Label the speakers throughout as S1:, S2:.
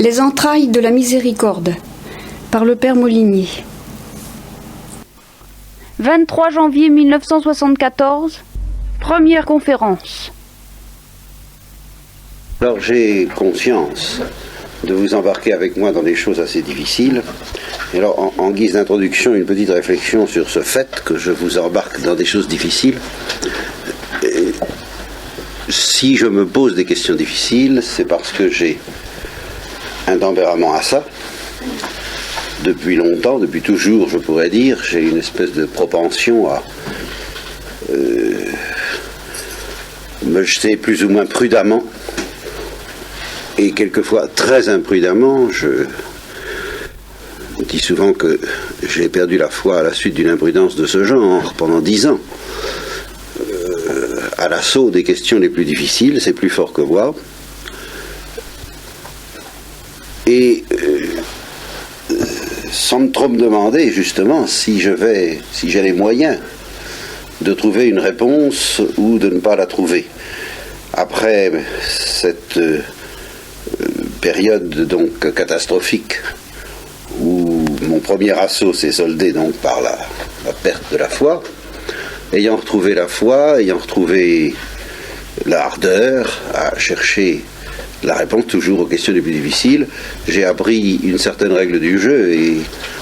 S1: Les entrailles de la miséricorde, par le père Molinier.
S2: 23 janvier 1974, première conférence.
S3: Alors j'ai conscience de vous embarquer avec moi dans des choses assez difficiles. Et alors en guise d'introduction, une petite réflexion sur ce fait que je vous embarque dans des choses difficiles. Si je me pose des questions difficiles, c'est parce que j'ai un tempérament à ça. Depuis longtemps, depuis toujours, je pourrais dire, j'ai une espèce de propension à me jeter plus ou moins prudemment, et quelquefois très imprudemment. Je dis souvent que j'ai perdu la foi à la suite d'une imprudence de ce genre pendant 10 ans. À l'assaut des questions les plus difficiles, c'est plus fort que moi. Et sans trop me demander justement si j'ai les moyens de trouver une réponse ou de ne pas la trouver. Après cette période donc catastrophique où mon premier assaut s'est soldé donc par la perte de la foi, ayant retrouvé la foi, ayant retrouvé la ardeur à chercher la réponse toujours aux questions les plus difficiles, j'ai appris une certaine règle du jeu et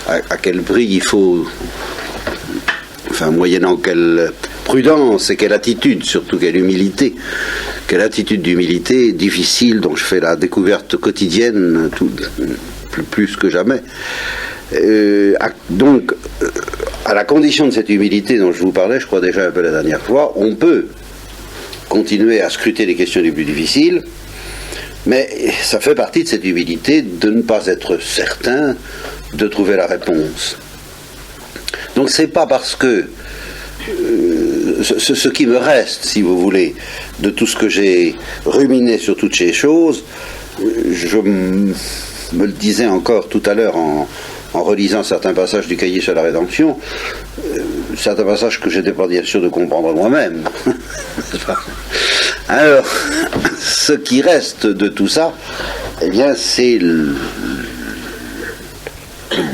S3: à quel prix il faut, enfin moyennant quelle prudence et quelle attitude, surtout quelle humilité, quelle attitude d'humilité difficile dont je fais la découverte quotidienne plus que jamais. Donc, à la condition de cette humilité dont je vous parlais, je crois déjà un peu la dernière fois, on peut continuer à scruter les questions les plus difficiles, mais ça fait partie de cette humilité de ne pas être certain de trouver la réponse. Donc c'est pas parce que ce qui me reste, si vous voulez, de tout ce que j'ai ruminé sur toutes ces choses, je me le disais encore tout à l'heure en relisant certains passages du cahier sur la rédemption, certains passages que j'étais pas bien sûr de comprendre moi-même. Alors, ce qui reste de tout ça, eh bien, c'est le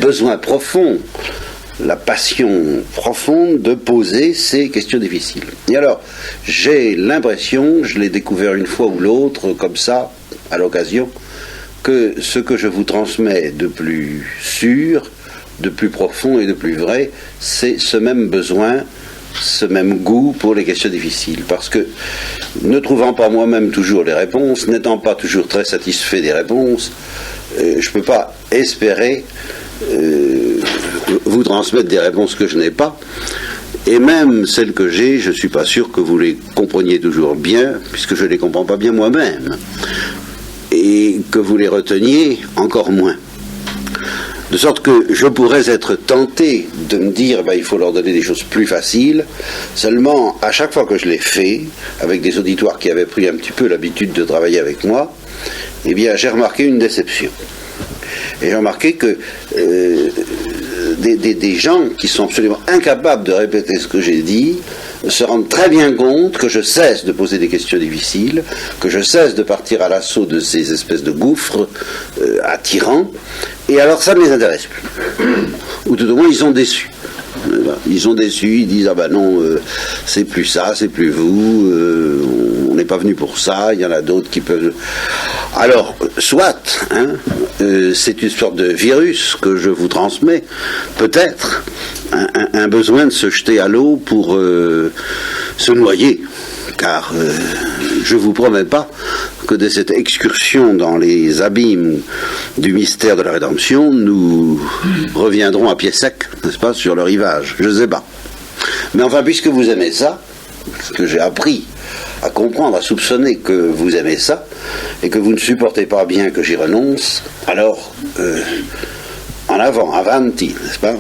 S3: besoin profond, la passion profonde de poser ces questions difficiles. Et alors, j'ai l'impression, je l'ai découvert une fois ou l'autre, comme ça, à l'occasion, que ce que je vous transmets de plus sûr, de plus profond et de plus vrai, c'est ce même besoin, ce même goût pour les questions difficiles. Parce que, ne trouvant pas moi-même toujours les réponses, n'étant pas toujours très satisfait des réponses, je ne peux pas espérer vous transmettre des réponses que je n'ai pas. Et même celles que j'ai, je ne suis pas sûr que vous les compreniez toujours bien, puisque je ne les comprends pas bien moi-même. Et que vous les reteniez encore moins. De sorte que je pourrais être tenté de me dire il faut leur donner des choses plus faciles. Seulement, à chaque fois que je l'ai fait, avec des auditoires qui avaient pris un petit peu l'habitude de travailler avec moi, eh bien j'ai remarqué une déception. Et j'ai remarqué que des gens qui sont absolument incapables de répéter ce que j'ai dit se rendent très bien compte que je cesse de poser des questions difficiles, que je cesse de partir à l'assaut de ces espèces de gouffres attirants, et alors ça ne les intéresse plus. Ou tout au moins ils sont déçus. Ils sont déçus, ils disent non, c'est plus ça, c'est plus vous, on n'est pas venu pour ça, il y en a d'autres qui peuvent... Alors, soit, c'est une sorte de virus que je vous transmets, peut-être, un besoin de se jeter à l'eau pour se noyer, car je ne vous promets pas que de cette excursion dans les abîmes du mystère de la rédemption, nous reviendrons à pied sec, n'est-ce pas, sur le rivage, je ne sais pas. Mais enfin, puisque vous aimez ça, que j'ai appris à comprendre, à soupçonner que vous aimez ça, et que vous ne supportez pas bien que j'y renonce, alors, en avant, avanti, n'est-ce pas?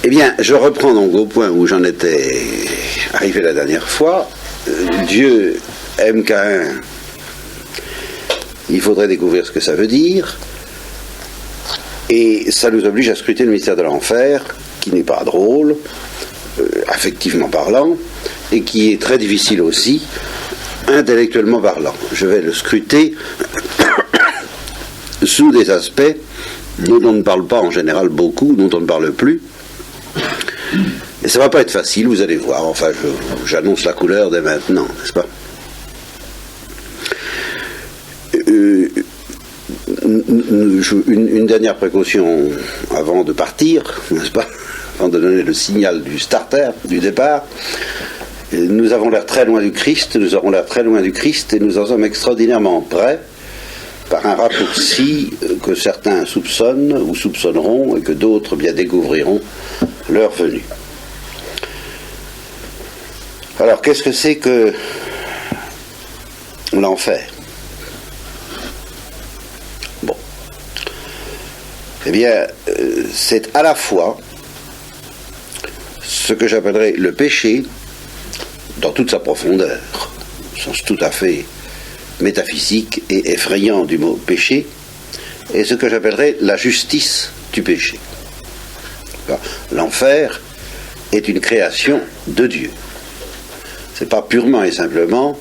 S3: Eh bien, je reprends donc au point où j'en étais arrivé la dernière fois. Dieu aime Caïn. Il faudrait découvrir ce que ça veut dire. Et ça nous oblige à scruter le mystère de l'enfer, qui n'est pas drôle, affectivement parlant, et qui est très difficile aussi, intellectuellement parlant. Je vais le scruter sous des aspects dont on ne parle pas en général beaucoup, dont on ne parle plus. Et ça ne va pas être facile, vous allez voir. Enfin, j'annonce la couleur dès maintenant, n'est-ce pas? Une dernière précaution avant de partir, n'est-ce pas? Avant de donner le signal du starter, du départ. Nous avons l'air très loin du Christ, nous aurons l'air très loin du Christ, et nous en sommes extraordinairement près par un raccourci que certains soupçonnent ou soupçonneront et que d'autres bien découvriront leur venue. Alors, qu'est-ce que c'est que l'enfer? Bon. Eh bien, c'est à la fois ce que j'appellerais le péché dans toute sa profondeur, au sens tout à fait métaphysique et effrayant du mot péché, et ce que j'appellerais la justice du péché. L'enfer est une création de Dieu. Ce n'est pas purement et simplement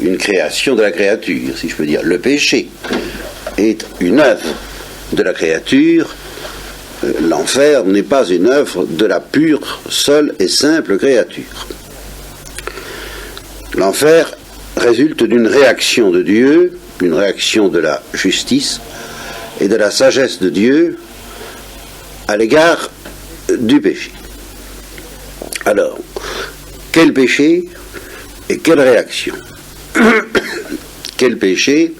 S3: une création de la créature, si je peux dire. Le péché est une œuvre de la créature. L'enfer n'est pas une œuvre de la pure, seule et simple créature. L'enfer résulte d'une réaction de Dieu, d'une réaction de la justice et de la sagesse de Dieu à l'égard du péché. Alors, quel péché et quelle réaction? Quel péché?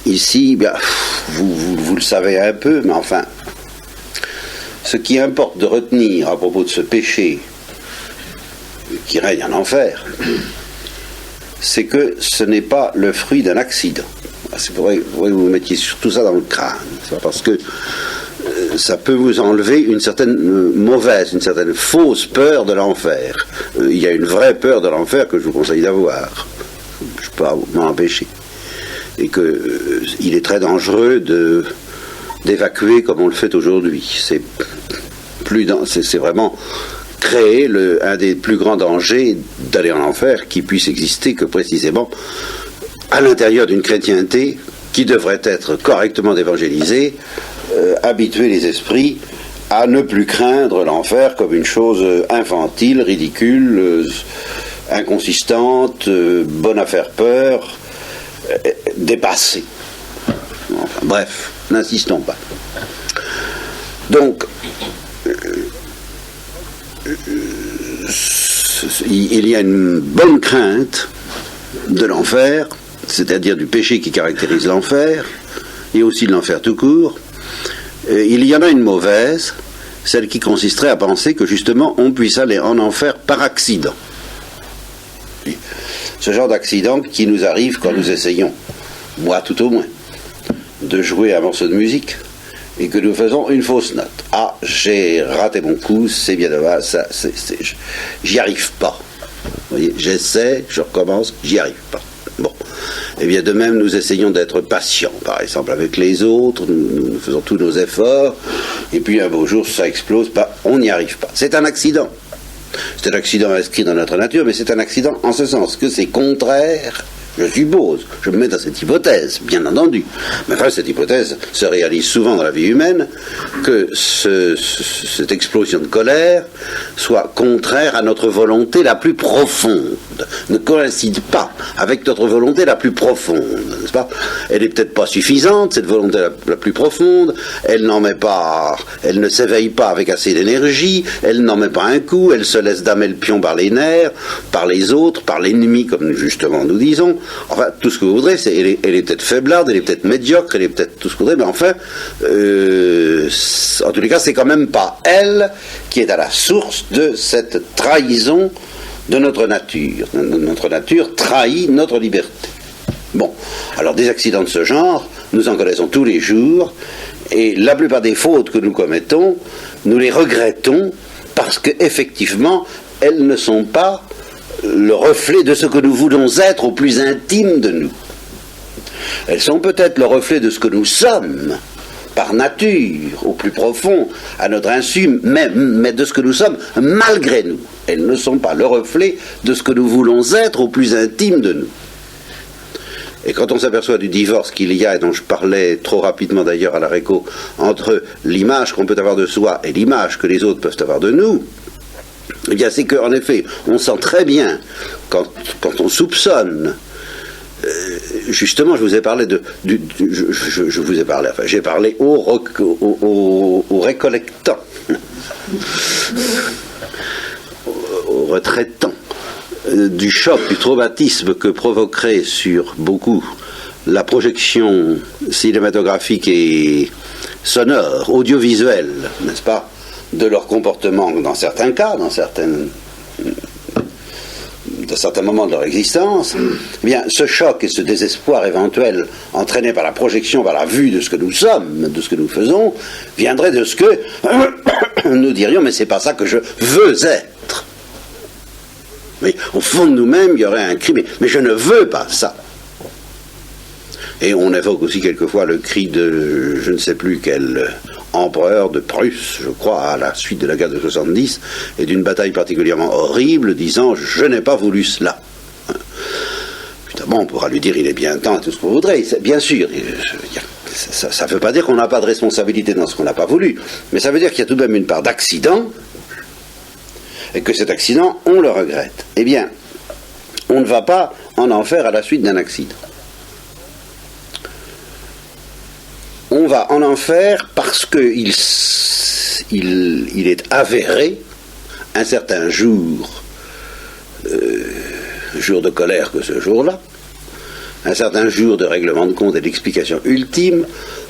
S3: Ici, bien, vous le savez un peu, mais enfin, ce qui importe de retenir à propos de ce péché qui règne en enfer, c'est que ce n'est pas le fruit d'un accident. C'est pour que vous mettiez tout ça dans le crâne, parce que ça peut vous enlever une certaine mauvaise, une certaine fausse peur de l'enfer. Il y a une vraie peur de l'enfer que je vous conseille d'avoir. Je ne peux pas m'en empêcher. Et qu'il est très dangereux d'évacuer comme on le fait aujourd'hui. C'est vraiment créer un des plus grands dangers d'aller en enfer qui puisse exister que précisément à l'intérieur d'une chrétienté qui devrait être correctement évangélisée, habituer les esprits à ne plus craindre l'enfer comme une chose infantile, ridicule, inconsistante, bonne à faire peur, dépassée. Enfin, bref, n'insistons pas. Donc, il y a une bonne crainte de l'enfer, c'est-à-dire du péché qui caractérise l'enfer, et aussi de l'enfer tout court. Il y en a une mauvaise, celle qui consisterait à penser que justement on puisse aller en enfer par accident. Ce genre d'accident qui nous arrive quand nous essayons, moi tout au moins, de jouer un morceau de musique et que nous faisons une fausse note. Ah, j'ai raté mon coup, c'est bien dommage, j'y arrive pas. Vous voyez, j'essaie, je recommence, j'y arrive pas. Bon. Et bien de même, nous essayons d'être patients, par exemple avec les autres, nous faisons tous nos efforts, et puis un beau jour, ça explose, on n'y arrive pas. C'est un accident. C'est un accident inscrit dans notre nature, mais c'est un accident en ce sens que c'est contraire, je suppose, je me mets dans cette hypothèse, bien entendu, mais enfin cette hypothèse se réalise souvent dans la vie humaine, que cette explosion de colère soit contraire à notre volonté la plus profonde, ne coïncide pas avec notre volonté la plus profonde, n'est-ce pas? Elle n'est peut-être pas suffisante, cette volonté la plus profonde, elle ne s'éveille pas avec assez d'énergie, elle n'en met pas un coup, elle se laisse damer le pion par les nerfs, par les autres, par l'ennemi, comme justement nous disons. Enfin, tout ce que vous voudrez, elle est peut-être faiblarde, elle est peut-être médiocre, elle est peut-être tout ce que vous voudrez, mais enfin, en tous les cas, c'est quand même pas elle qui est à la source de cette trahison de notre nature. Notre nature trahit notre liberté. Bon, alors des accidents de ce genre, nous en connaissons tous les jours, et la plupart des fautes que nous commettons, nous les regrettons parce qu'effectivement, elles ne sont pas le reflet de ce que nous voulons être au plus intime de nous. Elles sont peut-être le reflet de ce que nous sommes, par nature, au plus profond, à notre insu, mais de ce que nous sommes malgré nous. Elles ne sont pas le reflet de ce que nous voulons être au plus intime de nous. Et quand on s'aperçoit du divorce qu'il y a, et dont je parlais trop rapidement d'ailleurs à la réco, entre l'image qu'on peut avoir de soi et l'image que les autres peuvent avoir de nous, eh bien c'est qu'en effet, on sent très bien, quand on soupçonne, justement, je vous ai parlé j'ai parlé aux récollectants, aux retraitants, du choc, du traumatisme que provoquerait sur beaucoup la projection cinématographique et sonore, audiovisuelle, n'est-ce pas, de leur comportement dans certains cas, dans certains moments de leur existence, eh bien, ce choc et ce désespoir éventuel entraîné par la projection, par la vue de ce que nous sommes, de ce que nous faisons, viendrait de ce que nous dirions, mais c'est pas ça que je veux être. Mais au fond de nous-mêmes, il y aurait un cri, mais je ne veux pas ça. Et on évoque aussi quelquefois le cri de je ne sais plus quel empereur de Prusse, je crois, à la suite de la guerre de 70, et d'une bataille particulièrement horrible, disant « je n'ai pas voulu cela ». Évidemment, on pourra lui dire « il est bien temps » et tout ce qu'on voudrait. Bien sûr, ça ne veut pas dire qu'on n'a pas de responsabilité dans ce qu'on n'a pas voulu, mais ça veut dire qu'il y a tout de même une part d'accident, et que cet accident, on le regrette. Eh bien, on ne va pas en enfer à la suite d'un accident. On va en enfer parce qu'il est avéré, un certain jour de colère que ce jour-là, un certain jour de règlement de compte et d'explication ultime,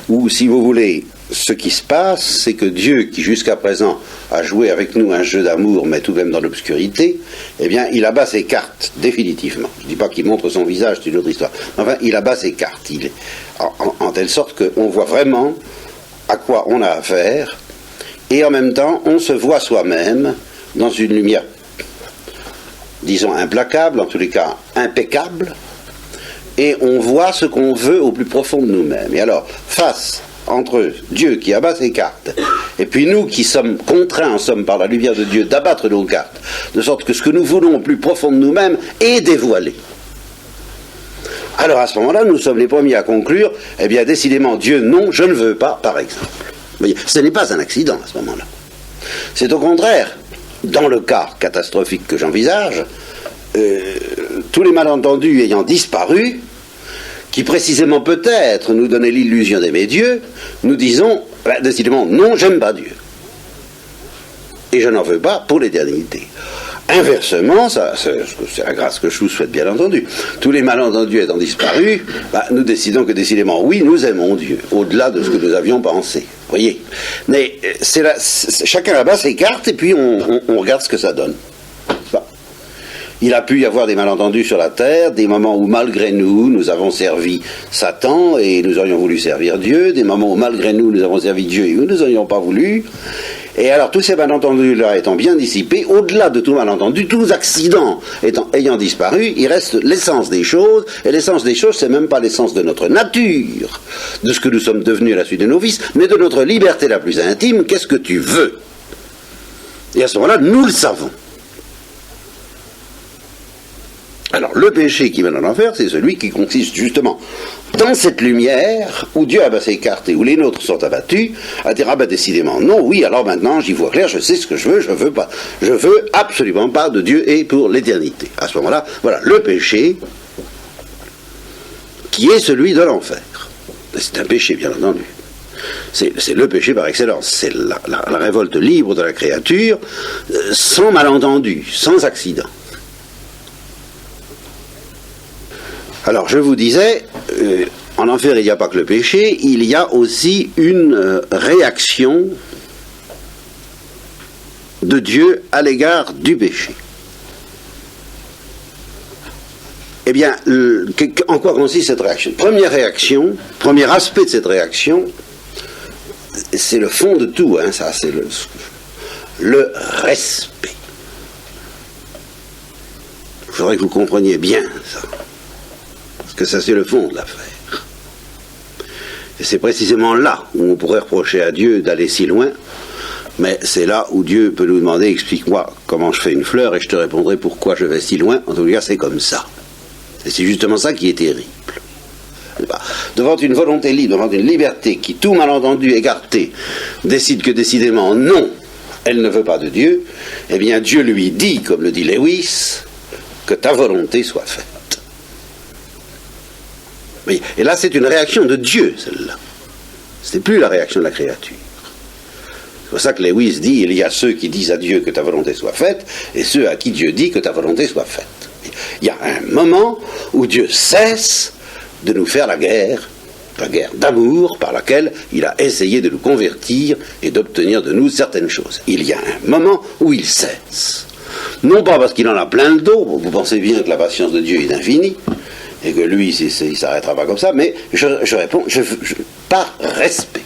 S3: où, si vous voulez, ce qui se passe, c'est que Dieu, qui jusqu'à présent a joué avec nous un jeu d'amour, mais tout de même dans l'obscurité, eh bien, il abat ses cartes, définitivement. Je ne dis pas qu'il montre son visage, c'est une autre histoire. Enfin, il abat ses cartes. Il est en telle sorte qu'on voit vraiment à quoi on a affaire, et en même temps, on se voit soi-même dans une lumière, disons, implacable, en tous les cas, impeccable, et on voit ce qu'on veut au plus profond de nous-mêmes. Et alors, face entre Dieu qui abat ses cartes, et puis nous qui sommes contraints, en somme, par la lumière de Dieu, d'abattre nos cartes, de sorte que ce que nous voulons au plus profond de nous-mêmes est dévoilé. Alors à ce moment-là, nous sommes les premiers à conclure, eh bien décidément, Dieu, non, je ne veux pas, par exemple. Vous voyez, ce n'est pas un accident à ce moment-là. C'est au contraire, dans le cas catastrophique que j'envisage, tous les malentendus ayant disparu, qui précisément peut-être nous donnaient l'illusion d'aimer Dieu, nous disons, décidément, non, j'aime pas Dieu. Et je n'en veux pas pour l'éternité. Inversement, c'est la grâce que je vous souhaite bien entendu, tous les malentendus étant disparus, nous décidons que décidément, oui, nous aimons Dieu, au-delà de ce que nous avions pensé. Vous voyez. Mais chacun abat ses cartes et puis on regarde ce que ça donne. Il a pu y avoir des malentendus sur la terre, des moments où malgré nous, nous avons servi Satan et nous aurions voulu servir Dieu, des moments où malgré nous, nous avons servi Dieu et nous n'aurions pas voulu. Et alors tous ces malentendus-là étant bien dissipés, au-delà de tout malentendu, tous les accidents ayant disparu, il reste l'essence des choses, et l'essence des choses, c'est même pas l'essence de notre nature, de ce que nous sommes devenus à la suite de nos vices, mais de notre liberté la plus intime, qu'est-ce que tu veux? Et à ce moment-là, nous le savons. Alors, le péché qui mène en enfer, c'est celui qui consiste justement dans cette lumière où Dieu abat ses cartes et où les nôtres sont abattus, à dire, décidément, non, oui, alors maintenant, j'y vois clair, je sais ce que je veux pas. Je veux absolument pas de Dieu et pour l'éternité. À ce moment-là, voilà, le péché qui est celui de l'enfer. C'est un péché, bien entendu. C'est le péché par excellence. C'est la révolte libre de la créature, sans malentendu, sans accident. Alors, je vous disais, en enfer, il n'y a pas que le péché, il y a aussi une réaction de Dieu à l'égard du péché. Eh bien, en quoi consiste cette réaction? Première réaction, premier aspect de cette réaction, c'est le fond de tout, ça, c'est le respect. Il faudrait que vous compreniez bien ça. Parce que ça, c'est le fond de l'affaire. Et c'est précisément là où on pourrait reprocher à Dieu d'aller si loin, mais c'est là où Dieu peut nous demander, explique-moi comment je fais une fleur, et je te répondrai pourquoi je vais si loin. En tout cas, c'est comme ça. Et c'est justement ça qui est terrible. Devant une volonté libre, devant une liberté qui, tout malentendu écarté, décide que décidément non, elle ne veut pas de Dieu, eh bien Dieu lui dit, comme le dit Lewis, que ta volonté soit faite. Oui, et là c'est une réaction de Dieu, celle-là. Ce n'est plus la réaction de la créature. C'est pour ça que Lewis dit, il y a ceux qui disent à Dieu que ta volonté soit faite, et ceux à qui Dieu dit que ta volonté soit faite. Il y a un moment où Dieu cesse de nous faire la guerre d'amour par laquelle il a essayé de nous convertir et d'obtenir de nous certaines choses. Il y a un moment où il cesse. Non pas parce qu'il en a plein le dos, vous pensez bien que la patience de Dieu est infinie, et que lui, il ne s'arrêtera pas comme ça, mais je réponds, par respect.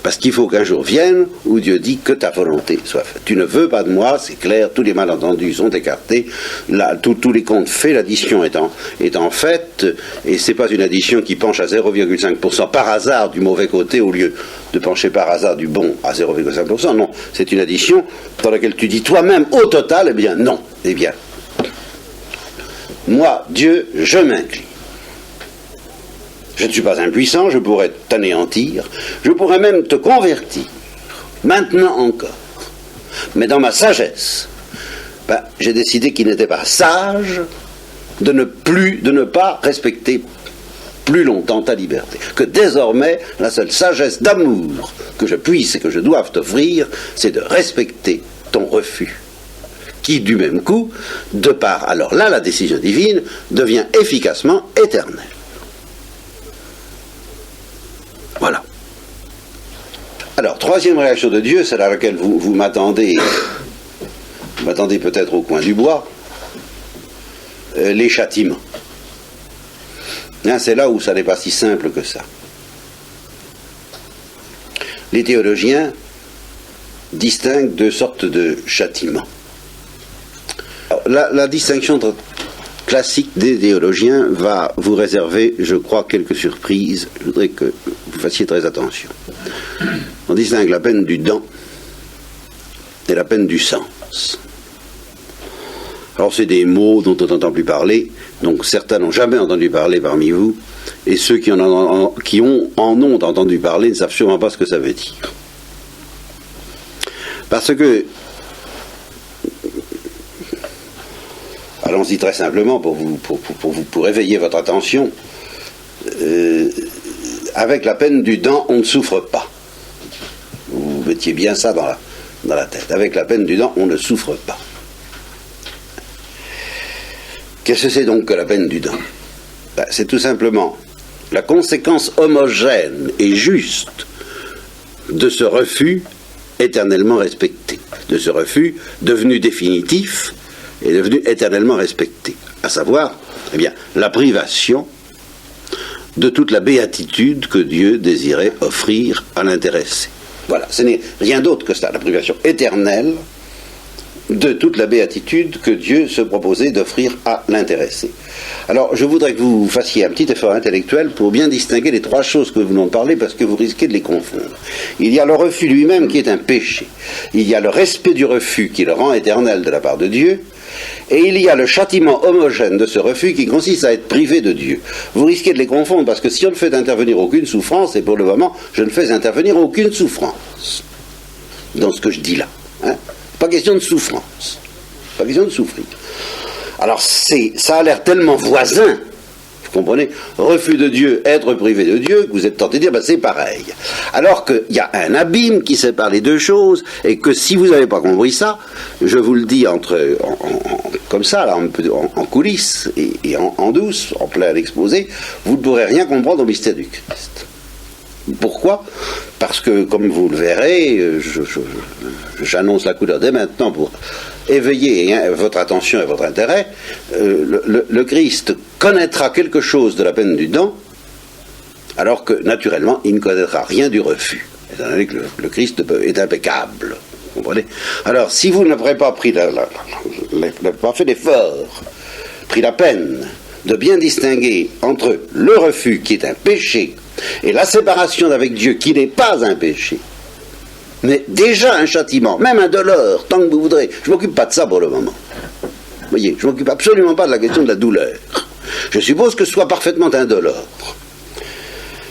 S3: Parce qu'il faut qu'un jour vienne où Dieu dit que ta volonté soit faite. Tu ne veux pas de moi, c'est clair, tous les malentendus sont écartés, là, tous les comptes faits, l'addition étant faite, et c'est pas une addition qui penche à 0,5% par hasard du mauvais côté au lieu de pencher par hasard du bon à 0,5%, non, c'est une addition dans laquelle tu dis toi-même au total, eh bien non, eh bien, moi, Dieu, je m'incline. Je ne suis pas impuissant, je pourrais t'anéantir, je pourrais même te convertir, maintenant encore. Mais dans ma sagesse, j'ai décidé qu'il n'était pas sage de ne pas respecter plus longtemps ta liberté. Que désormais, la seule sagesse d'amour que je puisse et que je doive t'offrir, c'est de respecter ton refus. Qui, du même coup, de part, alors là, la décision divine devient efficacement éternelle. Voilà. Alors, troisième réaction de Dieu, c'est à laquelle vous m'attendez peut-être au coin du bois, les châtiments. Hein, c'est là où ça n'est pas si simple que ça. Les théologiens distinguent deux sortes de châtiments. Alors, la distinction classique des théologiens va vous réserver, je crois, quelques surprises. Je voudrais que vous fassiez très attention. On distingue la peine du dent et la peine du sens. Alors c'est des mots dont on n'entend plus parler, donc certains n'ont jamais entendu parler parmi vous, et ceux qui en ont entendu parler ne savent sûrement pas ce que ça veut dire. Parce que, allons-y très simplement pour éveiller votre attention, avec la peine du dent, on ne souffre pas. Vous mettiez bien ça dans la tête. Avec la peine du dent, on ne souffre pas. Qu'est-ce que c'est donc que la peine du dent ? C'est tout simplement la conséquence homogène et juste de ce refus éternellement respecté, de ce refus devenu définitif et devenu éternellement respecté, à savoir, eh bien, la privation de toute la béatitude que Dieu désirait offrir à l'intéressé. Voilà, ce n'est rien d'autre que ça, la privation éternelle de toute la béatitude que Dieu se proposait d'offrir à l'intéressé. Alors, je voudrais que vous fassiez un petit effort intellectuel pour bien distinguer les trois choses que nous venons de parler, parce que vous risquez de les confondre. Il y a le refus lui-même qui est un péché. Il y a le respect du refus qui le rend éternel de la part de Dieu. Et il y a le châtiment homogène de ce refus qui consiste à être privé de Dieu. Vous risquez de les confondre, parce que si on ne fait intervenir aucune souffrance, et pour le moment, je ne fais intervenir aucune souffrance dans ce que je dis là. Hein? Pas question de souffrance. Pas question de souffrir. Alors, ça a l'air tellement voisin, vous comprenez, refus de Dieu, être privé de Dieu, que vous êtes tenté de dire, c'est pareil. Alors qu'il y a un abîme qui sépare les deux choses, et que si vous n'avez pas compris ça, je vous le dis comme ça, là, en coulisses, et en douce, en plein exposé, vous ne pourrez rien comprendre au mystère du Christ. Pourquoi ? Parce que, comme vous le verrez, j'annonce la couleur dès maintenant pour éveiller votre attention et votre intérêt, le Christ connaîtra quelque chose de la peine du dent, alors que, naturellement, il ne connaîtra rien du refus, étant donné que le Christ est impeccable. Vous comprenez ? Alors, si vous n'aurez pas pris pas fait l'effort, pris la peine de bien distinguer entre le refus qui est un péché et la séparation d'avec Dieu qui n'est pas un péché, mais déjà un châtiment, même indolore, tant que vous voudrez. Je ne m'occupe pas de ça pour le moment. Vous voyez, je ne m'occupe absolument pas de la question de la douleur. Je suppose que ce soit parfaitement indolore.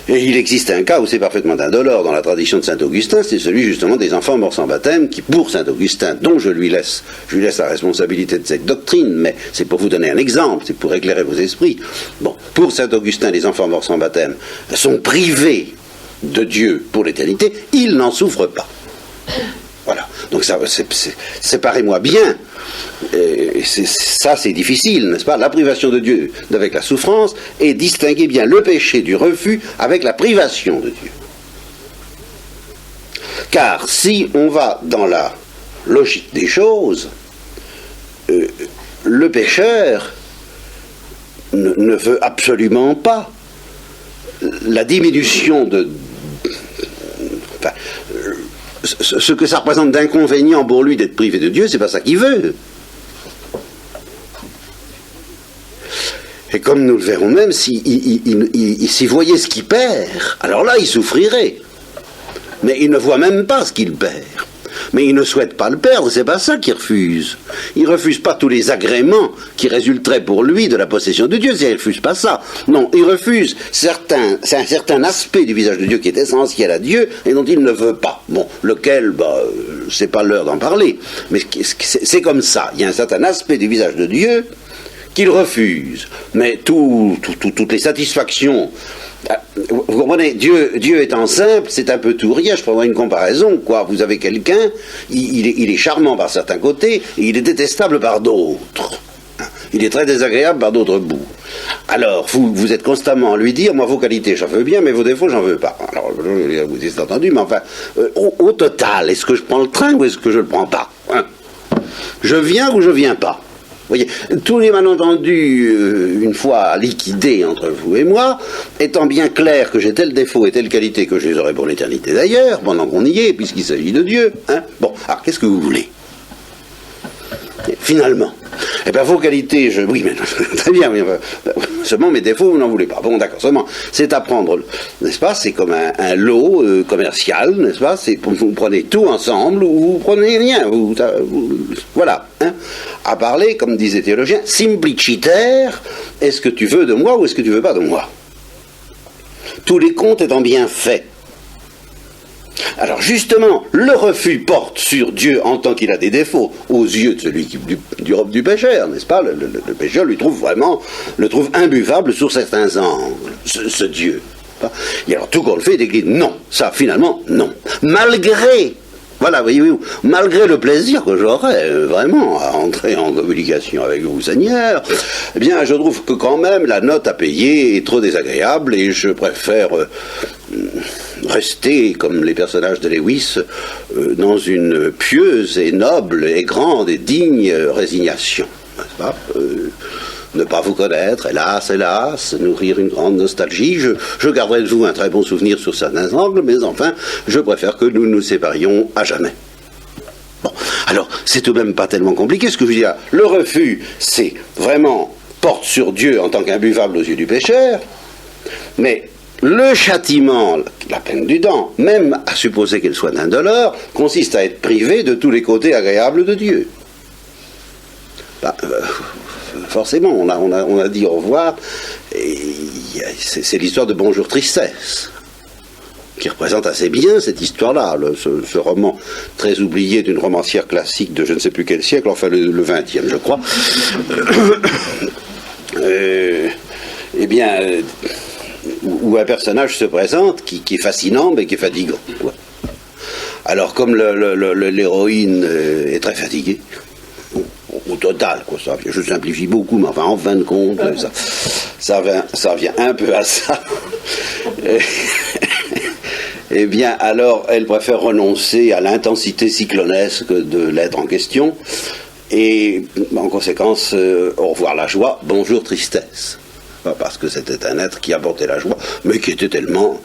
S3: Et il existe un cas où c'est parfaitement indolore dans la tradition de Saint-Augustin, c'est celui justement des enfants morts sans baptême, qui pour Saint-Augustin, dont je lui laisse la responsabilité de cette doctrine, mais c'est pour vous donner un exemple, c'est pour éclairer vos esprits. Bon, pour Saint-Augustin, les enfants morts sans baptême sont privés de Dieu pour l'éternité, ils n'en souffrent pas. Voilà, donc ça, séparez-moi bien. Ça c'est difficile, n'est-ce pas? La privation de Dieu avec la souffrance, et distinguer bien le péché du refus avec la privation de Dieu. Car si on va dans la logique des choses, le pécheur ne veut absolument pas la diminution de... Enfin, ce que ça représente d'inconvénient pour lui d'être privé de Dieu, c'est pas ça qu'il veut. Et comme nous le verrons même, s'il voyait ce qu'il perd, alors là, il souffrirait. Mais il ne voit même pas ce qu'il perd. Mais il ne souhaite pas le perdre, c'est pas ça qu'il refuse. Il refuse pas tous les agréments qui résulteraient pour lui de la possession de Dieu, il refuse pas ça. Non, il refuse c'est un certain aspect du visage de Dieu qui est essentiel à Dieu et dont il ne veut pas. Bon, lequel, c'est pas l'heure d'en parler, mais c'est comme ça. Il y a un certain aspect du visage de Dieu qu'il refuse. Mais toutes les satisfactions... Vous comprenez, Dieu étant simple, c'est un peu tout rien. Je prendrai une comparaison, quoi. Vous avez quelqu'un, il est charmant par certains côtés, et il est détestable par d'autres. Il est très désagréable par d'autres bouts. Alors, vous êtes constamment à lui dire, moi, vos qualités, j'en veux bien, mais vos défauts, j'en veux pas. Alors, vous avez entendu, mais enfin, au total, est-ce que je prends le train ou est-ce que je le prends pas, hein? Je viens ou je viens pas? Vous voyez, tous les malentendus, une fois liquidés entre vous et moi, étant bien clair que j'ai tel défaut et telle qualité que je les aurai pour l'éternité d'ailleurs, pendant qu'on y est, puisqu'il s'agit de Dieu, hein. Bon, alors qu'est-ce que vous voulez? Et finalement, eh bien vos qualités, oui, mais très bien, mais, seulement mes défauts, vous n'en voulez pas. Bon, d'accord, seulement, c'est à prendre, n'est-ce pas? C'est comme un lot commercial, n'est-ce pas? Vous prenez tout ensemble ou vous prenez rien. Voilà, hein? À parler, comme disait les théologiens, simplicitaire, est-ce que tu veux de moi ou est-ce que tu veux pas de moi? Tous les comptes étant bien faits. Alors justement, le refus porte sur Dieu en tant qu'il a des défauts aux yeux de celui du pécheur, n'est-ce pas? Le pécheur le trouve imbuvable sur certains angles, ce Dieu. Et alors tout qu'on le fait, il décline non, ça finalement non. Voilà, voyez-vous, malgré le plaisir que j'aurais vraiment à entrer en communication avec vous, Seigneur, eh bien, je trouve que quand même la note à payer est trop désagréable et je préfère rester, comme les personnages de Lewis, dans une pieuse et noble et grande et digne résignation, n'est-ce pas? Ne pas vous connaître, hélas, nourrir une grande nostalgie. Je garderai de vous un très bon souvenir sur certains angles, mais enfin, je préfère que nous nous séparions à jamais. Bon, alors, c'est tout de même pas tellement compliqué, ce que je veux dire. Le refus, c'est vraiment porte sur Dieu en tant qu'imbuvable aux yeux du pécheur, mais le châtiment, la peine du dent, même à supposer qu'elle soit indolore, consiste à être privé de tous les côtés agréables de Dieu. Forcément, on a dit au revoir, et c'est l'histoire de Bonjour Tristesse, qui représente assez bien cette histoire-là, ce roman très oublié d'une romancière classique de je ne sais plus quel siècle, enfin le 20e, je crois. Où un personnage se présente qui est fascinant, mais qui est fatigant. Alors, comme l'héroïne est très fatiguée, au total, quoi, ça, je simplifie beaucoup, mais enfin, en fin de compte, ça vient un peu à ça. Eh bien, alors, elle préfère renoncer à l'intensité cyclonesque de l'être en question, et en conséquence, au revoir la joie, bonjour tristesse. Parce que c'était un être qui apportait la joie, mais qui était tellement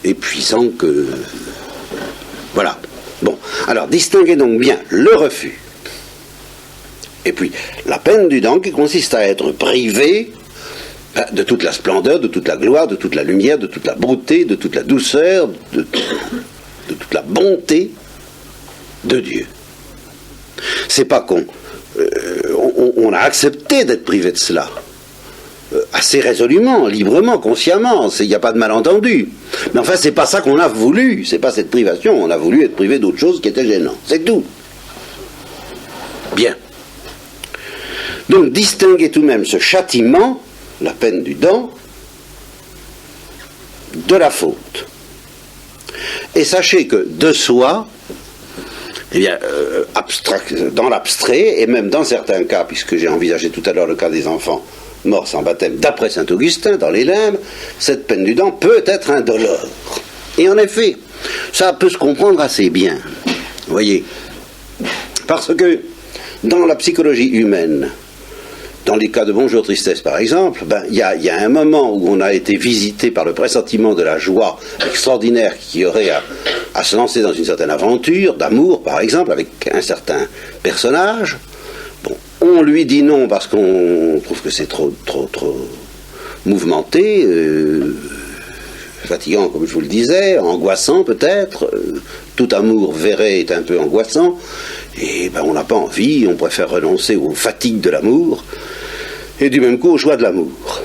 S3: épuisant que... Voilà. Bon, alors, distinguez donc bien le refus Et puis, la peine du dent qui consiste à être privé de toute la splendeur, de toute la gloire, de toute la lumière, de toute la beauté, de toute la douceur, de toute la bonté de Dieu. C'est pas on a accepté d'être privé de cela. Assez résolument, librement, consciemment, il n'y a pas de malentendu. Mais enfin, c'est pas ça qu'on a voulu, c'est pas cette privation, on a voulu être privé d'autre chose qui était gênant, c'est tout. Bien. Donc, distinguer tout de même ce châtiment, la peine du dent, de la faute. Et sachez que de soi, eh bien, dans l'abstrait, et même dans certains cas, puisque j'ai envisagé tout à l'heure le cas des enfants morts sans baptême, d'après saint Augustin, dans les Limbes, cette peine du dent peut être indolore. Et en effet, ça peut se comprendre assez bien. Vous voyez, parce que dans la psychologie humaine, dans les cas de Bonjour Tristesse par exemple, il y a un moment où on a été visité par le pressentiment de la joie extraordinaire qui aurait à se lancer dans une certaine aventure, d'amour par exemple, avec un certain personnage. Bon, on lui dit non parce qu'on trouve que c'est trop mouvementé, fatigant comme je vous le disais, angoissant peut-être, tout amour verré est un peu angoissant, et on n'a pas envie, on préfère renoncer aux fatigues de l'amour, et du même coup aux joies de l'amour.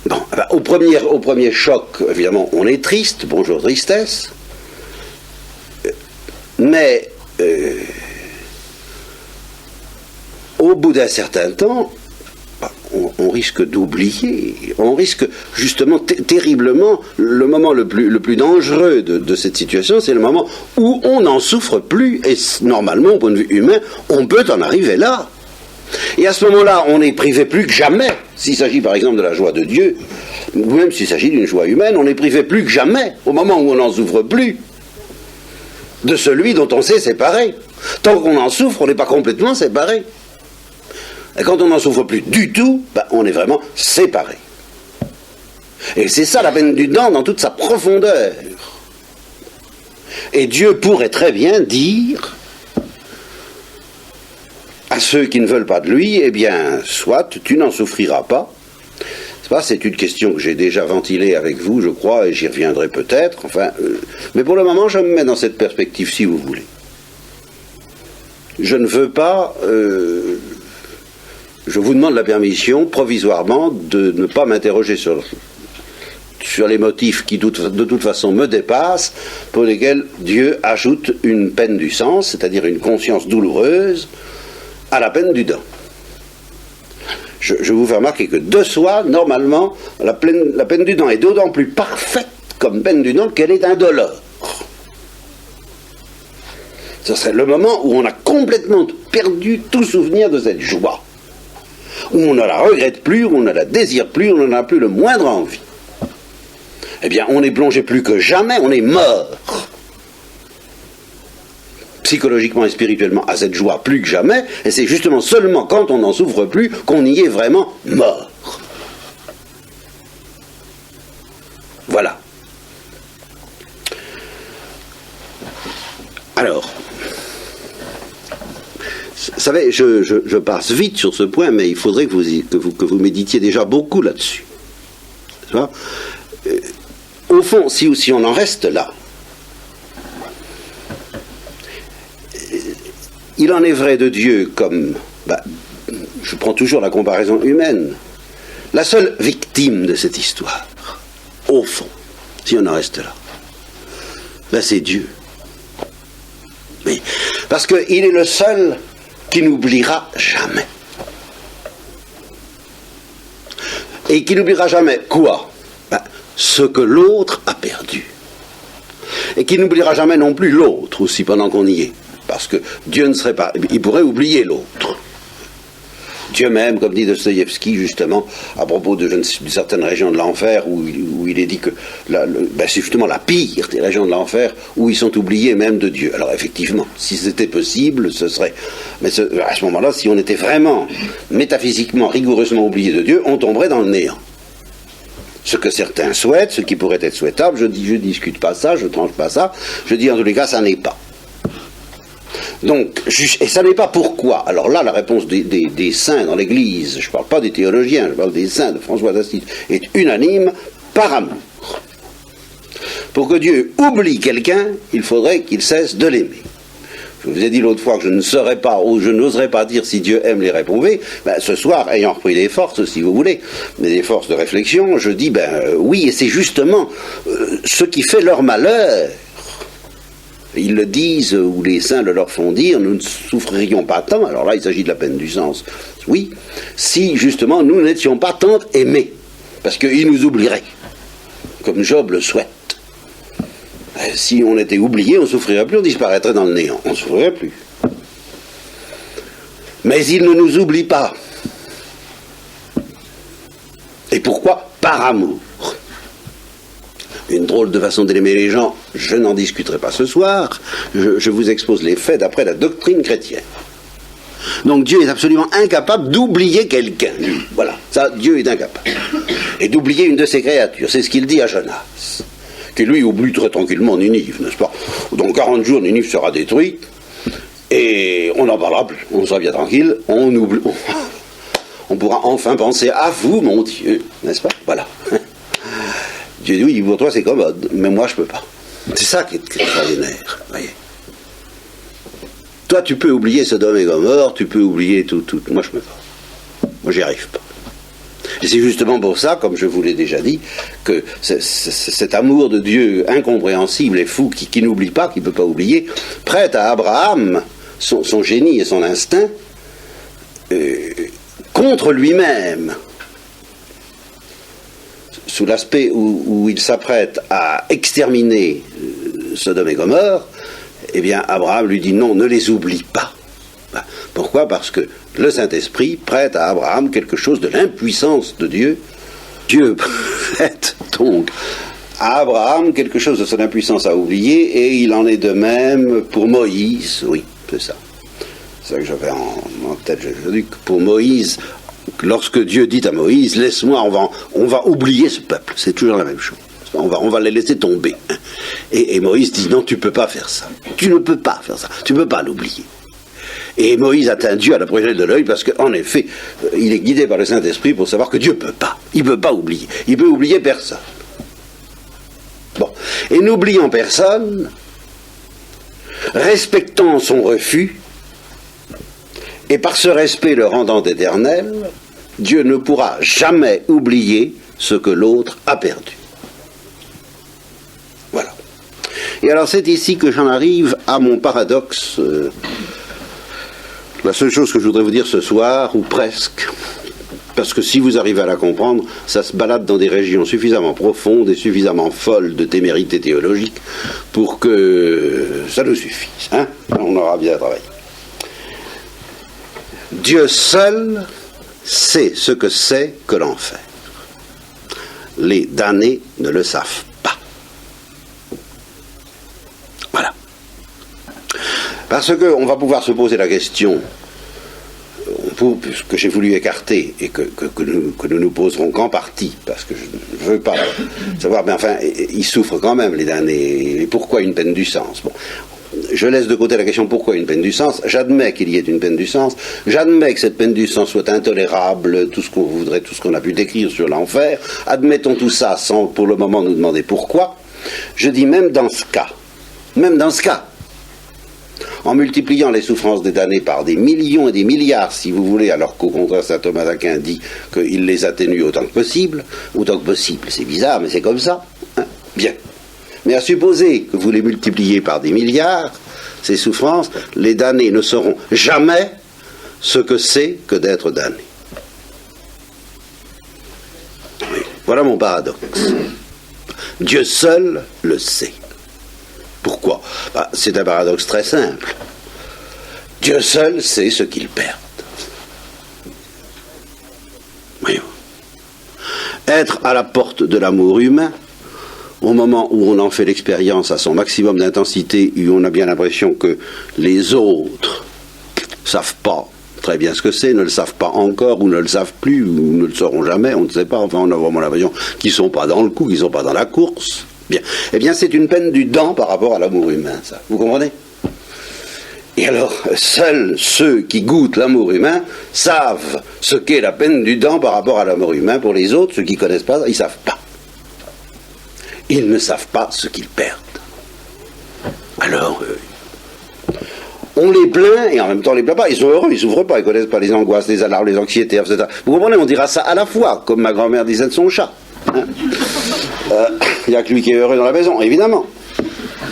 S3: Bon, au premier choc, évidemment, on est triste, Bonjour Tristesse, mais au bout d'un certain temps, on risque d'oublier, on risque justement terriblement, le moment le plus dangereux de cette situation, c'est le moment où on n'en souffre plus, et normalement, au point de vue humain, on peut en arriver là. Et à ce moment-là, on est privé plus que jamais, s'il s'agit par exemple de la joie de Dieu, ou même s'il s'agit d'une joie humaine, on est privé plus que jamais, au moment où on n'en souffre plus, de celui dont on s'est séparé. Tant qu'on en souffre, on n'est pas complètement séparé. Et quand on n'en souffre plus du tout, on est vraiment séparé. Et c'est ça la peine du dent dans toute sa profondeur. Et Dieu pourrait très bien dire à ceux qui ne veulent pas de lui, eh bien, soit tu n'en souffriras pas. C'est une question que j'ai déjà ventilée avec vous, je crois, et j'y reviendrai peut-être. Enfin, mais pour le moment, je me mets dans cette perspective, si vous voulez. Je ne veux pas... je vous demande la permission, provisoirement, de ne pas m'interroger sur les motifs qui, de toute façon, me dépassent, pour lesquels Dieu ajoute une peine du sens, c'est-à-dire une conscience douloureuse, à la peine du dent. Je vous fais remarquer que de soi, normalement, la peine du dent est d'autant plus parfaite comme peine du dent qu'elle est indolore. Ce serait le moment où on a complètement perdu tout souvenir de cette joie, où on ne la regrette plus, où on ne la désire plus, où on n'en a plus le moindre envie. Eh bien, on est plongé plus que jamais, on est mort. Psychologiquement et spirituellement à cette joie plus que jamais, et c'est justement seulement quand on n'en souffre plus qu'on y est vraiment mort. Voilà. Alors, vous savez, je passe vite sur ce point, mais il faudrait que vous méditiez déjà beaucoup là-dessus. Au fond, si on en reste là, il en est vrai de Dieu comme, je prends toujours la comparaison humaine, la seule victime de cette histoire, au fond, si on en reste là, c'est Dieu. Oui, parce qu'il est le seul qui n'oubliera jamais. Et qui n'oubliera jamais quoi ? Ce que l'autre a perdu. Et qui n'oubliera jamais non plus l'autre aussi pendant qu'on y est. Parce que Dieu ne serait pas... Il pourrait oublier l'autre. Dieu même, comme dit Dostoïevski, justement, à propos d'une certaine région de l'enfer, où il est dit que c'est justement la pire des régions de l'enfer, où ils sont oubliés même de Dieu. Alors effectivement, si c'était possible, ce serait... Mais à ce moment-là, si on était vraiment métaphysiquement, rigoureusement oublié de Dieu, on tomberait dans le néant. Ce que certains souhaitent, ce qui pourrait être souhaitable, je discute pas ça, je tranche pas ça, je dis en tous les cas, ça n'est pas. Donc, et ça n'est pas pourquoi. Alors là, la réponse des saints dans l'Église, je ne parle pas des théologiens, je parle des saints de François d'Assise, est unanime, par amour. Pour que Dieu oublie quelqu'un, il faudrait qu'il cesse de l'aimer. Je vous ai dit l'autre fois que je ne saurais pas, ou je n'oserais pas dire si Dieu aime les réprouvés. Ben, ce soir, ayant repris des forces, si vous voulez, mais des forces de réflexion, je dis, oui, et c'est justement ce qui fait leur malheur. Ils le disent, ou les saints le leur font dire, nous ne souffririons pas tant, alors là il s'agit de la peine du sens, oui, si justement nous n'étions pas tant aimés, parce qu'ils nous oublieraient, comme Job le souhaite. Si on était oublié, on ne souffrirait plus, on disparaîtrait dans le néant, on ne souffrirait plus. Mais ils ne nous oublient pas. Et pourquoi? Par amour. Une drôle de façon d'aimer les gens, je n'en discuterai pas ce soir, je vous expose les faits d'après la doctrine chrétienne. Donc Dieu est absolument incapable d'oublier quelqu'un. Voilà, ça, Dieu est incapable. Et d'oublier une de ses créatures, c'est ce qu'il dit à Jonas, qui lui oublie très tranquillement Ninive, n'est-ce pas? Dans 40 jours, Ninive sera détruite, et on n'en parlera plus, on sera bien tranquille, on pourra enfin penser à vous, mon Dieu, n'est-ce pas? Voilà. Dieu dit, oui, pour toi c'est commode, mais moi je peux pas. C'est ça qui est extraordinaire, voyez. Toi tu peux oublier Sodome et Gomorrhe, tu peux oublier tout, moi je peux pas. Moi j'y arrive pas. Et c'est justement pour ça, comme je vous l'ai déjà dit, que cet amour de Dieu incompréhensible et fou, qui n'oublie pas, qui ne peut pas oublier, prête à Abraham son génie et son instinct contre lui-même, sous l'aspect où il s'apprête à exterminer Sodome et Gomorrhe. Eh bien, Abraham lui dit non, ne les oublie pas. Pourquoi? Parce que le Saint-Esprit prête à Abraham quelque chose de l'impuissance de Dieu. Dieu prête donc à Abraham quelque chose de son impuissance à oublier, et il en est de même pour Moïse. Oui, c'est ça. C'est ça que j'avais en tête. Je dis que pour Moïse, lorsque Dieu dit à Moïse, laisse-moi, on va oublier ce peuple. C'est toujours la même chose. On va les laisser tomber. Et Moïse dit non, tu ne peux pas faire ça. Tu ne peux pas faire ça. Tu ne peux pas l'oublier. Et Moïse atteint Dieu à la prunelle de l'œil parce qu'en effet, il est guidé par le Saint-Esprit pour savoir que Dieu ne peut pas. Il ne peut pas oublier. Il peut oublier personne. Bon. Et n'oubliant personne, respectant son refus, et par ce respect le rendant éternel, Dieu ne pourra jamais oublier ce que l'autre a perdu. Voilà. Et alors c'est ici que j'en arrive à mon paradoxe. La seule chose que je voudrais vous dire ce soir, ou presque, parce que si vous arrivez à la comprendre, ça se balade dans des régions suffisamment profondes et suffisamment folles de témérité théologique pour que ça nous suffise. Hein? On aura bien travaillé. Dieu seul sait ce que c'est que l'enfer. Les damnés ne le savent pas. Voilà. Parce qu'on va pouvoir se poser la question, que j'ai voulu écarter et que nous poserons qu'en partie, parce que je ne veux pas savoir, mais enfin, ils souffrent quand même, les damnés, et pourquoi une peine du sens? Bon. Je laisse de côté la question pourquoi une peine du sens. J'admets qu'il y ait une peine du sens. J'admets que cette peine du sens soit intolérable, tout ce qu'on voudrait, tout ce qu'on a pu décrire sur l'enfer. Admettons tout ça sans pour le moment nous demander pourquoi. Je dis même dans ce cas, en multipliant les souffrances des damnés par des millions et des milliards, si vous voulez, alors qu'au contraire saint Thomas d'Aquin dit qu'il les atténue autant que possible, c'est bizarre, mais c'est comme ça. Hein? Bien. Mais à supposer que vous les multipliez par des milliards, ces souffrances, les damnés ne sauront jamais ce que c'est que d'être damnés. Oui, voilà mon paradoxe. Dieu seul le sait. Pourquoi? C'est un paradoxe très simple. Dieu seul sait ce qu'ils perdent. Voyons. Être à la porte de l'amour humain, au moment où on en fait l'expérience à son maximum d'intensité, où on a bien l'impression que les autres ne savent pas très bien ce que c'est, ne le savent pas encore, ou ne le savent plus, ou ne le sauront jamais, on ne sait pas, enfin on a vraiment l'impression qu'ils ne sont pas dans le coup, qu'ils ne sont pas dans la course. Bien. Eh bien c'est une peine du dent par rapport à l'amour humain, ça. Vous comprenez? Et alors, seuls ceux qui goûtent l'amour humain savent ce qu'est la peine du dent par rapport à l'amour humain. Pour les autres, ceux qui ne connaissent pas, ils ne savent pas. Ils ne savent pas ce qu'ils perdent. Alors, on les plaint, et en même temps on les plaint pas, ils sont heureux, ils ne souffrent pas, ils ne connaissent pas les angoisses, les alarmes, les anxiétés, etc. Vous comprenez, on dira ça à la fois, comme ma grand-mère disait de son chat. Il n'y a que lui qui est heureux dans la maison, évidemment.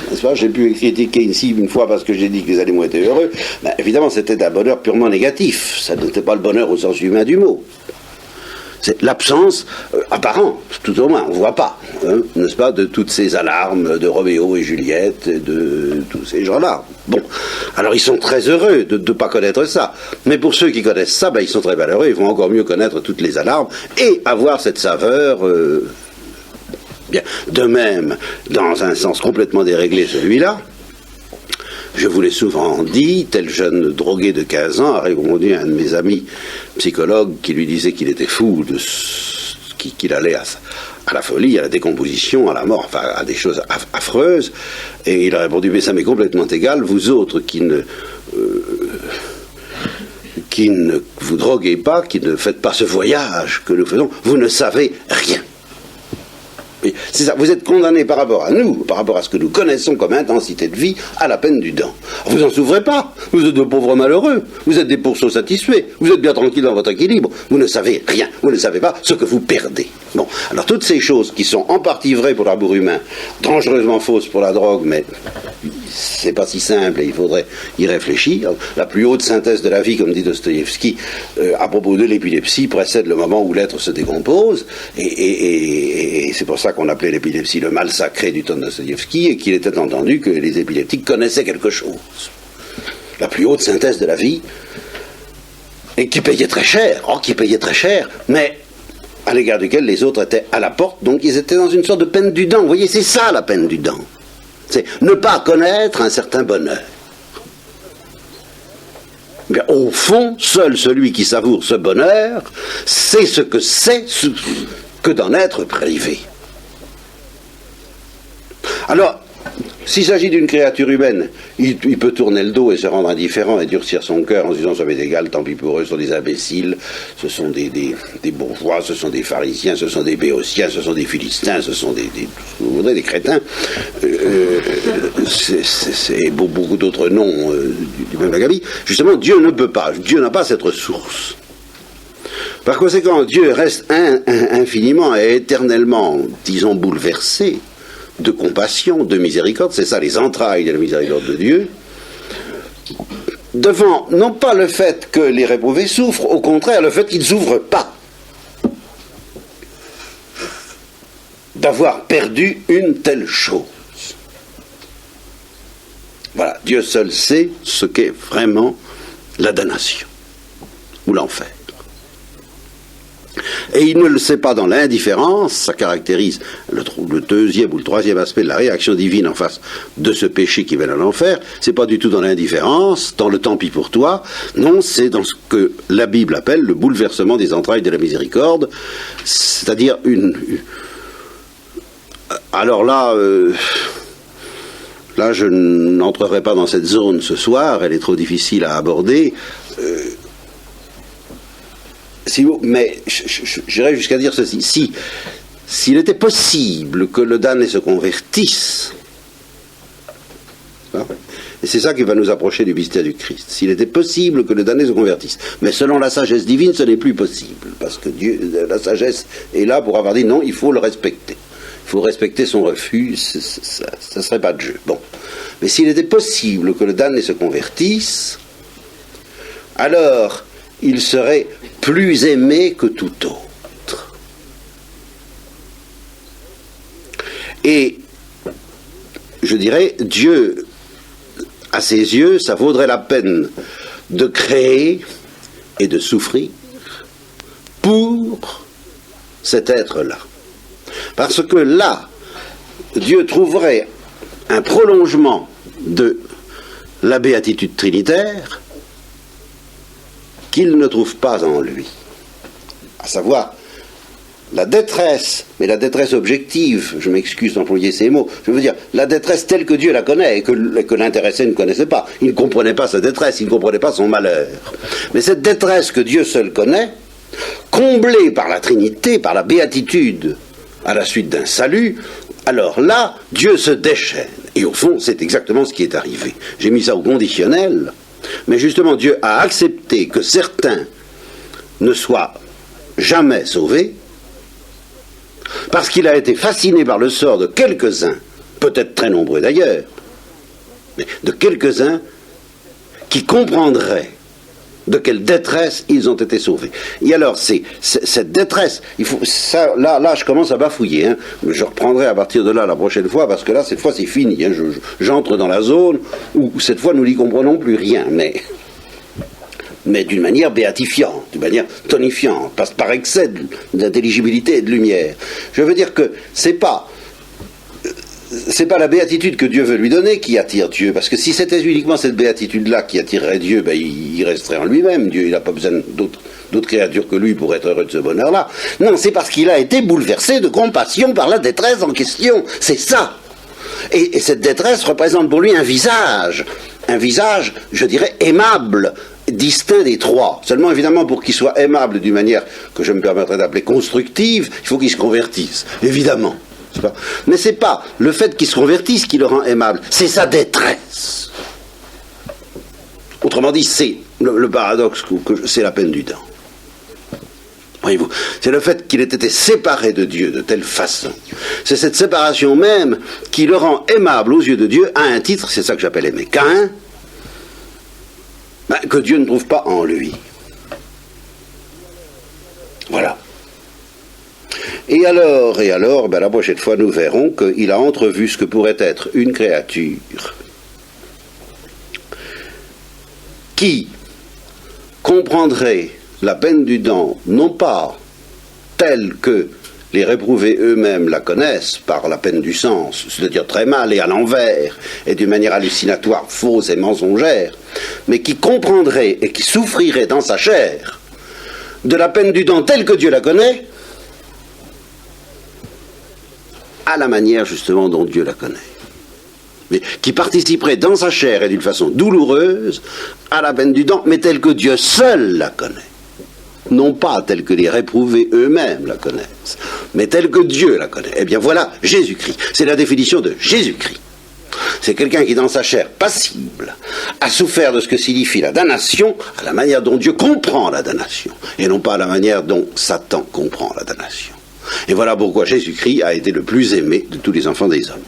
S3: N'est-ce pas ? J'ai pu critiquer ici une fois parce que j'ai dit que les animaux étaient heureux. Ben, évidemment, c'était un bonheur purement négatif. Ça n'était pas le bonheur au sens humain du mot. C'est l'absence apparente, tout au moins, on ne voit pas, hein, n'est-ce pas, de toutes ces alarmes de Roméo et Juliette, et de tous ces gens-là. Bon, alors ils sont très heureux de ne pas connaître ça. Mais pour ceux qui connaissent ça, ben, ils sont très malheureux, ils vont encore mieux connaître toutes les alarmes et avoir cette saveur... Bien. De même, dans un sens complètement déréglé, celui-là, je vous l'ai souvent dit, tel jeune drogué de 15 ans a répondu à un de mes amis psychologues qui lui disait qu'il était fou, qu'il allait à la folie, à la décomposition, à la mort, enfin à des choses affreuses, et il a répondu, mais ça m'est complètement égal, vous autres qui ne vous droguez pas, qui ne faites pas ce voyage que nous faisons, vous ne savez rien. C'est ça, vous êtes condamnés par rapport à nous, par rapport à ce que nous connaissons comme intensité de vie, à la peine du dent. Vous n'en souffrez pas, vous êtes de pauvres malheureux, vous êtes des pourceaux satisfaits, vous êtes bien tranquilles dans votre équilibre, vous ne savez rien, vous ne savez pas ce que vous perdez. Bon, alors toutes ces choses qui sont en partie vraies pour l'amour humain, dangereusement fausses pour la drogue, mais c'est pas si simple et il faudrait y réfléchir. La plus haute synthèse de la vie, comme dit Dostoïevski, à propos de l'épilepsie, précède le moment où l'être se décompose, et c'est pour ça qu'on appelait l'épilepsie le mal sacré du temps de Dostoïevski, et qu'il était entendu que les épileptiques connaissaient quelque chose. La plus haute synthèse de la vie, et qui payait très cher, mais à l'égard duquel les autres étaient à la porte, donc ils étaient dans une sorte de peine du dent. Vous voyez, c'est ça la peine du dent. C'est ne pas connaître un certain bonheur. Mais au fond, seul celui qui savoure ce bonheur sait ce que c'est que d'en être privé. Alors, s'il s'agit d'une créature humaine, il peut tourner le dos et se rendre indifférent et durcir son cœur en se disant ça m'est égal, tant pis pour eux, ce sont des imbéciles, ce sont des bourgeois, ce sont des pharisiens, ce sont des béotiens, ce sont des philistins, ce sont vous voudrez, des crétins, c'est beaucoup d'autres noms du même acabit. Justement, Dieu ne peut pas, Dieu n'a pas cette ressource. Par conséquent, Dieu reste infiniment et éternellement, disons, bouleversé de compassion, de miséricorde, c'est ça les entrailles de la miséricorde de Dieu, devant non pas le fait que les réprouvés souffrent, au contraire le fait qu'ils ne souffrent pas d'avoir perdu une telle chose. Voilà, Dieu seul sait ce qu'est vraiment la damnation ou l'enfer. Et il ne le sait pas dans l'indifférence, ça caractérise le deuxième ou le troisième aspect de la réaction divine en face de ce péché qui mène à l'enfer. C'est pas du tout dans l'indifférence, dans le tant pis pour toi, non, c'est dans ce que la Bible appelle le bouleversement des entrailles de la miséricorde, c'est-à-dire alors là, je n'entrerai pas dans cette zone ce soir, elle est trop difficile à aborder, mais j'irais jusqu'à dire ceci, s'il était possible que le damné se convertisse, et c'est ça qui va nous approcher du mystère du Christ, s'il était possible que le damné se convertisse, mais selon la sagesse divine, ce n'est plus possible, parce que Dieu, la sagesse est là pour avoir dit non, il faut le respecter. Il faut respecter son refus, ça ne serait pas de jeu. Bon. Mais s'il était possible que le damné se convertisse, alors il serait plus aimé que tout autre. Et je dirais, Dieu, à ses yeux, ça vaudrait la peine de créer et de souffrir pour cet être-là. Parce que là, Dieu trouverait un prolongement de la béatitude trinitaire qu'il ne trouve pas en lui. À savoir, la détresse, mais la détresse objective, je m'excuse d'employer ces mots, je veux dire, la détresse telle que Dieu la connaît et que l'intéressé ne connaissait pas. Il ne comprenait pas sa détresse, il ne comprenait pas son malheur. Mais cette détresse que Dieu seul connaît, comblée par la Trinité, par la béatitude, à la suite d'un salut, alors là, Dieu se déchaîne. Et au fond, c'est exactement ce qui est arrivé. J'ai mis ça au conditionnel, mais justement, Dieu a accepté que certains ne soient jamais sauvés, parce qu'il a été fasciné par le sort de quelques-uns, peut-être très nombreux d'ailleurs, mais de quelques-uns qui comprendraient de quelle détresse ils ont été sauvés. Et alors, c'est cette détresse, il faut, ça, là, je commence à bafouiller, hein. Je reprendrai à partir de là la prochaine fois, parce que là, cette fois, c'est fini. Hein. J'entre dans la zone où, cette fois, nous n'y comprenons plus rien, mais d'une manière béatifiante, d'une manière tonifiante, par excès d'intelligibilité et de lumière. Je veux dire que c'est pas la béatitude que Dieu veut lui donner qui attire Dieu, parce que si c'était uniquement cette béatitude-là qui attirerait Dieu, ben il resterait en lui-même. Dieu, il n'a pas besoin d'autres créatures que lui pour être heureux de ce bonheur-là. Non, c'est parce qu'il a été bouleversé de compassion par la détresse en question. C'est ça. Et cette détresse représente pour lui un visage, je dirais, aimable, distinct des trois. Seulement, évidemment, pour qu'il soit aimable d'une manière que je me permettrais d'appeler constructive, il faut qu'il se convertisse, évidemment. Mais c'est pas le fait qu'il se convertisse qui le rend aimable, c'est sa détresse. Autrement dit, c'est le paradoxe, c'est la peine du temps. Voyez-vous, c'est le fait qu'il ait été séparé de Dieu de telle façon. C'est cette séparation même qui le rend aimable aux yeux de Dieu à un titre, c'est ça que j'appelle aimer Caïn, que Dieu ne trouve pas en lui. Voilà. Et alors, la prochaine fois, nous verrons qu'il a entrevu ce que pourrait être une créature qui comprendrait la peine du dent, non pas telle que les réprouvés eux-mêmes la connaissent par la peine du sens, c'est-à-dire très mal et à l'envers, et d'une manière hallucinatoire, fausse et mensongère, mais qui comprendrait et qui souffrirait dans sa chair de la peine du dent telle que Dieu la connaît, à la manière justement dont Dieu la connaît, mais qui participerait dans sa chair et d'une façon douloureuse à la peine du dent, mais telle que Dieu seul la connaît, non pas telle que les réprouvés eux-mêmes la connaissent, mais telle que Dieu la connaît. Eh bien voilà Jésus-Christ, c'est la définition de Jésus-Christ. C'est quelqu'un qui dans sa chair passible a souffert de ce que signifie la damnation à la manière dont Dieu comprend la damnation, et non pas à la manière dont Satan comprend la damnation. Et voilà pourquoi Jésus-Christ a été le plus aimé de tous les enfants des hommes.